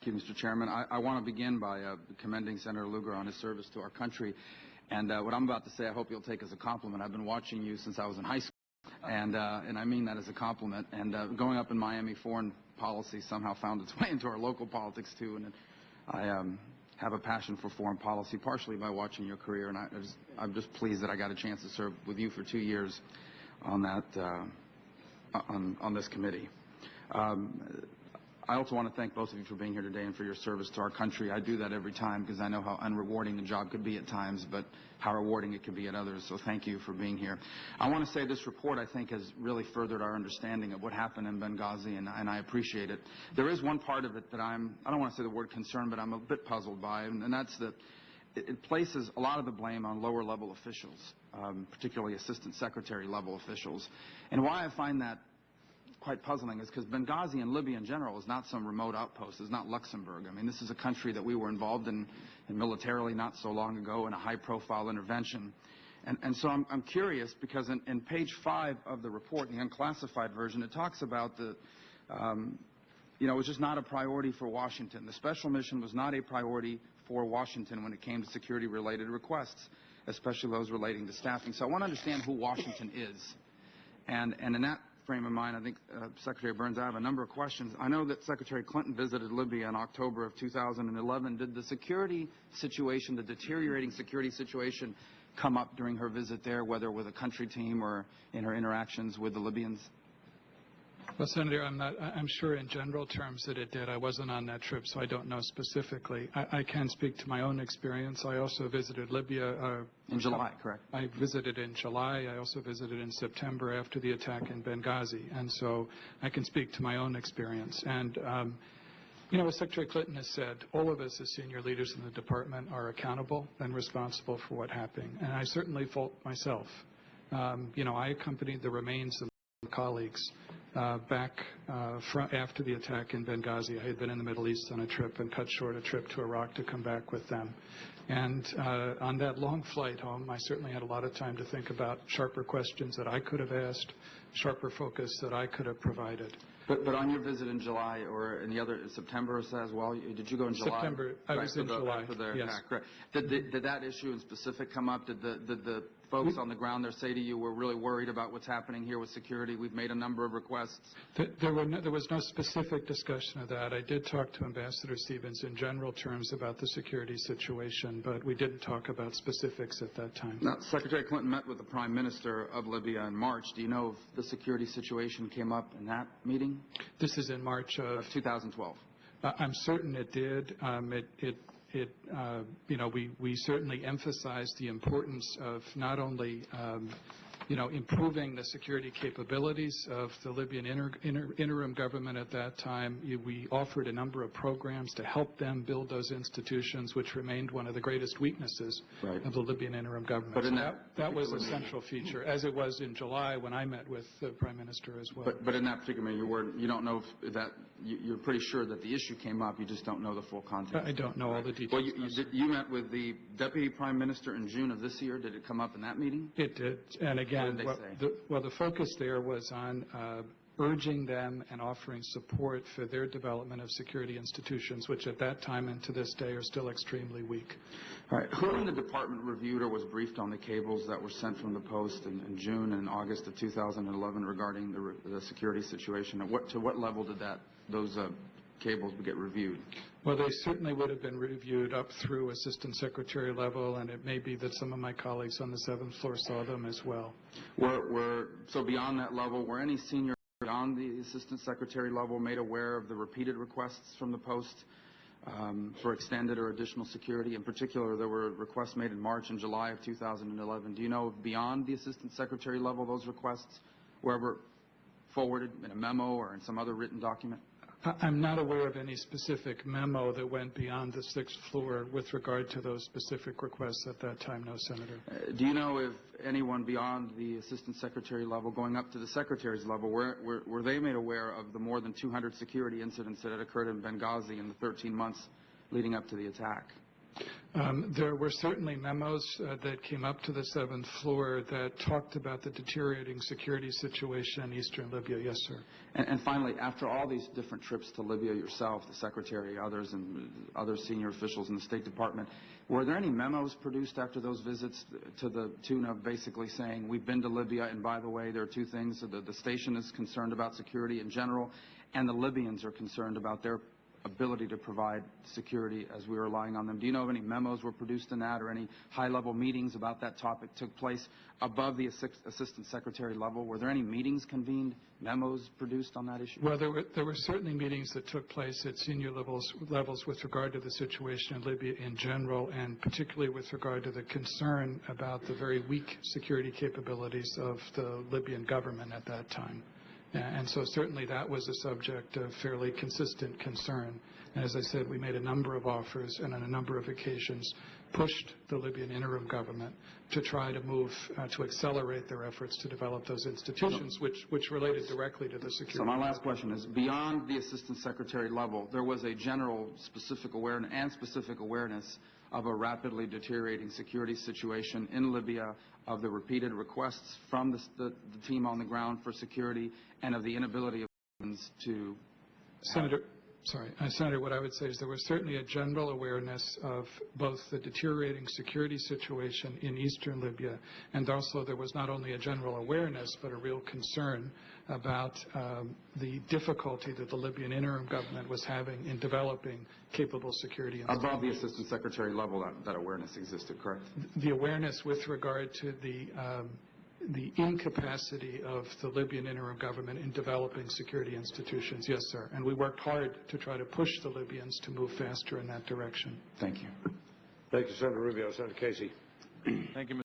Thank you, Mr. Chairman. I want to begin by commending Senator Lugar on his service to our country. And what I'm about to say, I hope you'll take as a compliment. I've been watching you since I was in high school, and I mean that as a compliment. And growing up in Miami, foreign policy somehow found its way into our local politics, too. And I have a passion for foreign policy, partially by watching your career. And I'm just pleased that I got a chance to serve with you for 2 years on that on this committee. I also want to thank both of you for being here today and for your service to our country. I do that every time because I know how unrewarding the job could be at times, but how rewarding it can be at others. So thank you for being here. I want to say this report, I think, has really furthered our understanding of what happened in Benghazi, and I appreciate it. There is one part of it that I don't want to say the word concern, but I'm a bit puzzled by, and that's that it places a lot of the blame on lower-level officials, particularly assistant secretary-level officials. And why I find that quite puzzling is because Benghazi and Libya in general is not some remote outpost. It's not Luxembourg. I mean, this is a country that we were involved in militarily not so long ago in a high-profile intervention. And so I'm curious because in page 5 of the report, the unclassified version, it talks about it was just not a priority for Washington. The special mission was not a priority for Washington when it came to security-related requests, especially those relating to staffing. So I want to understand who Washington is. And in that frame of mind, I think, Secretary Burns, I have a number of questions. I know that Secretary Clinton visited Libya in October of 2011. Did the security situation, the deteriorating security situation, come up during her visit there, whether with a country team or in her interactions with the Libyans? Well, Senator, I'm sure in general terms that it did. I wasn't on that trip, so I don't know specifically. I can speak to my own experience. I also visited Libya. In July, correct? I visited in July. I also visited in September after the attack in Benghazi. And so I can speak to my own experience. And, as Secretary Clinton has said, all of us as senior leaders in the department are accountable and responsible for what happened. And I certainly fault myself. I accompanied the remains of colleagues back after the attack in Benghazi. I had been in the Middle East on a trip and cut short a trip to Iraq to come back with them. And on that long flight home, I certainly had a lot of time to think about sharper questions that I could have asked, sharper focus that I could have provided. But on your visit in July or in the other September as well, did you go in July? September. I was in July. After the yes. attack, correct. Did that issue in specific come up? Did the folks on the ground there say to you, we're really worried about what's happening here with security? We've made a number of requests. There was no specific discussion of that. I did talk to Ambassador Stevens in general terms about the security situation, but we didn't talk about specifics at that time. Now, Secretary Clinton met with the Prime Minister of Libya in March. Do you know if the security situation came up in that meeting? This is in March of 2012. I'm certain it did. We certainly emphasized the importance of not only improving the security capabilities of the Libyan interim government at that time. We offered a number of programs to help them build those institutions, which remained one of the greatest weaknesses of the Libyan interim government. But that was a central feature, as it was in July when I met with the Prime Minister as well. But in that particular meeting, you don't know if that you're pretty sure that the issue came up. You just don't know the full context. I don't know all the details. Well, you met with the Deputy Prime Minister in June of this year. Did it come up in that meeting? It did, and again. What did they say? The focus there was on urging them and offering support for their development of security institutions, which at that time and to this day are still extremely weak. All right. Who in the department reviewed or was briefed on the cables that were sent from the Post in June and August of 2011 regarding the security situation? To what level did those cables get reviewed? Well, they certainly would have been reviewed up through assistant secretary level, and it may be that some of my colleagues on the 7th floor saw them as well. So beyond that level, were any senior beyond the assistant secretary level made aware of the repeated requests from the Post for extended or additional security? In particular, there were requests made in March and July of 2011. Do you know if beyond the assistant secretary level those requests were ever forwarded in a memo or in some other written document? I'm not aware of any specific memo that went beyond the 6th floor with regard to those specific requests at that time, no, Senator. Do you know if anyone beyond the assistant secretary level, going up to the secretary's level, were they made aware of the more than 200 security incidents that had occurred in Benghazi in the 13 months leading up to the attack? There were certainly memos that came up to the seventh floor that talked about the deteriorating security situation in eastern Libya. Yes, sir. And finally, after all these different trips to Libya, yourself, the Secretary, others, and other senior officials in the State Department, were there any memos produced after those visits to the tune of basically saying, we've been to Libya, and by the way, there are two things. The station is concerned about security in general, and the Libyans are concerned about their ability to provide security as we were relying on them. Do you know if any memos were produced in that, or any high-level meetings about that topic took place above the Assistant Secretary level? Were there any meetings convened, memos produced on that issue? Well, there were certainly meetings that took place at senior levels with regard to the situation in Libya in general, and particularly with regard to the concern about the very weak security capabilities of the Libyan government at that time. And so certainly that was a subject of fairly consistent concern. And as I said, we made a number of offers and on a number of occasions pushed the Libyan interim government to try to move, to accelerate their efforts to develop those institutions, which related directly to the security. So my last question is, beyond the Assistant Secretary level, there was a general specific awareness of a rapidly deteriorating security situation in Libya, of the repeated requests from the team on the ground for security, and of the inability of to... Senator, what I would say is there was certainly a general awareness of both the deteriorating security situation in eastern Libya, and also there was not only a general awareness but a real concern about the difficulty that the Libyan interim government was having in developing capable security institutions. Above the Assistant Secretary level, that awareness existed, correct? The awareness with regard to the incapacity of the Libyan interim government in developing security institutions, yes, sir. And we worked hard to try to push the Libyans to move faster in that direction. Thank you. Thank you, Senator Rubio. Senator Casey. Thank you, Mr.